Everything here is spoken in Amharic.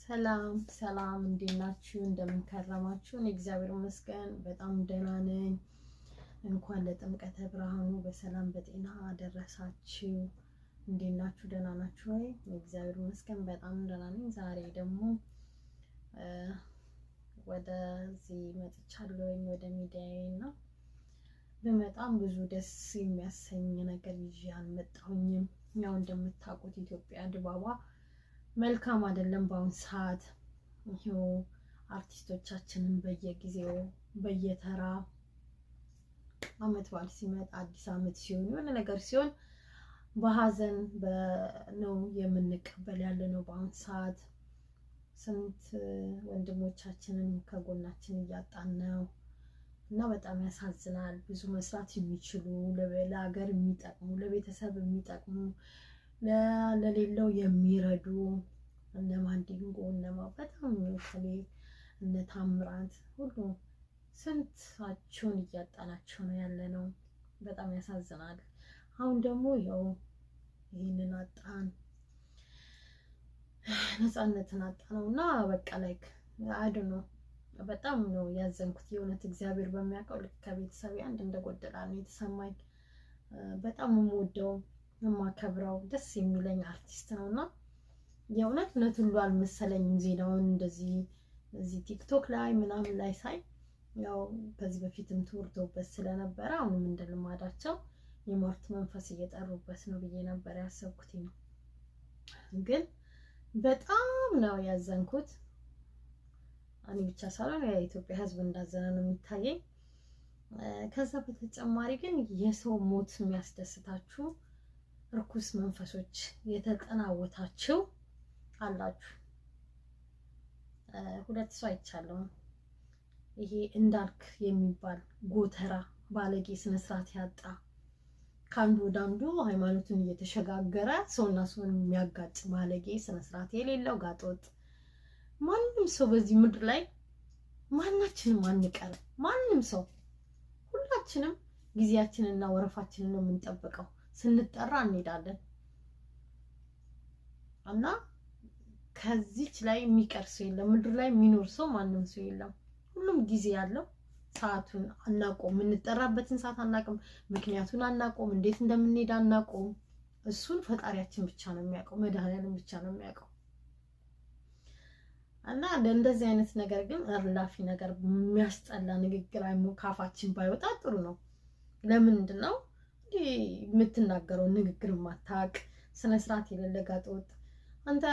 ሰላም ሰላም እንዴት ናችሁ? እንደምን ከረማችሁ? እኔ እግዚአብሔር ይመስገን በጣም ደህና ነኝ። እንኳን ለጥምቀተ ብርሃኑ በሰላም በጤና አደረሳችሁ። እንዴት ናችሁ? ደህና ናችሁ ወይ? እግዚአብሔር ይመስገን በጣም ደህና ነኝ። ዛሬ ደግሞ ወደዚህ መጥቻለሁ ወደ ሚዲያዬና በጣም ብዙ ደስ የሚያሰኝ ነገር ይዤ አልመጣሁኝም። ያው እንደምታውቁት ኢትዮጵያ ድባቧ መልካም አይደለም በአሁን ሰዓት። ይሄው አርቲስቶቻችንን በየጊዜው በየተራ አመት በዓል ሲመጣ አዲስ አመት ሲሆን የሆነ ነገር ሲሆን በሀዘን ነው የምንቀበል ያለነው በአሁን ሰዓት። ስንት ወንድሞቻችንን ከጎናችን እያጣን ነው እና በጣም ያሳዝናል። ብዙ መስራት የሚችሉ ለሀገር የሚጠቅሙ ለቤተሰብ የሚጠቅሙ ለሌለው የሚረዱ እነ ማንዲንጎ በጣም እነ ታምራት ሁሉ ስንታቸውን እያጣናቸው ነው ያለነው። በጣም ያሳዝናል። አሁን ደግሞ ያው ይሄንን አጣን፣ ነፃነትን አጣነውና በቃ ላይክ አይዶኖ በጣም ነው ያዘንኩት። የእውነት እግዚአብሔር በሚያውቀው ልክ ከቤተሰብ አንድ እንደጎደላ ነው የተሰማኝ። በጣም የምወደው የማከብረው ደስ የሚለኝ አርቲስት ነውና የእውነት ሁሉ አልመሰለኝም። ዜናውን እንደዚህ እዚህ ቲክቶክ ላይ ምናምን ላይ ሳይ ያው ከዚህ በፊትም ተወርቶበት ስለነበረ አሁንም እንደልማዳቸው የሟርት መንፈስ እየጠሩበት ነው ብዬ ነበር ያሰብኩት። ግን በጣም ነው ያዘንኩት። እኔ ብቻ ሳልሆን የኢትዮጵያ ሕዝብ እንዳዘነ ነው የሚታየኝ። ከዛ በተጨማሪ ግን የሰው ሞት የሚያስደስታችሁ ርኩስ መንፈሶች የተጠናወታችሁ አላችሁ። ሁለት ሰው አይቻለሁ። ይሄ እንዳልክ የሚባል ጎተራ ባለጌ ስነ ስርዓት ያጣ ካንዱ ዳንዱ ሃይማኖቱን እየተሸጋገረ ሰውና ሰውን የሚያጋጭ ባለጌ ስነ ስርዓት የሌለው ጋጦጥ። ማንንም ሰው በዚህ ምድር ላይ ማናችንም አንቀርም። ማንንም ሰው ሁላችንም ጊዜያችንንና ወረፋችንን ነው የምንጠብቀው። ስንጠራ እንሄዳለን እና ከዚች ላይ የሚቀር ሰው የለም። ምድር ላይ የሚኖር ሰው ማንም ሰው የለም። ሁሉም ጊዜ ያለው ሰዓቱን አናቆም። የምንጠራበትን ሰዓት አናቆም። ምክንያቱን አናቆም። እንዴት እንደምንሄድ አናቆም። እሱን ፈጣሪያችን ብቻ ነው የሚያውቀው። መድኃኒዓለም ብቻ ነው የሚያውቀው። እና እንደዚህ አይነት ነገር ግን እርላፊ ነገር የሚያስጠላ ንግግር ካፋችን ባይወጣ ጥሩ ነው። ለምንድን ነው የምትናገረው ንግግር ማታቅ ስነ ስርዓት የሌለ ጋጠወጥ አንተ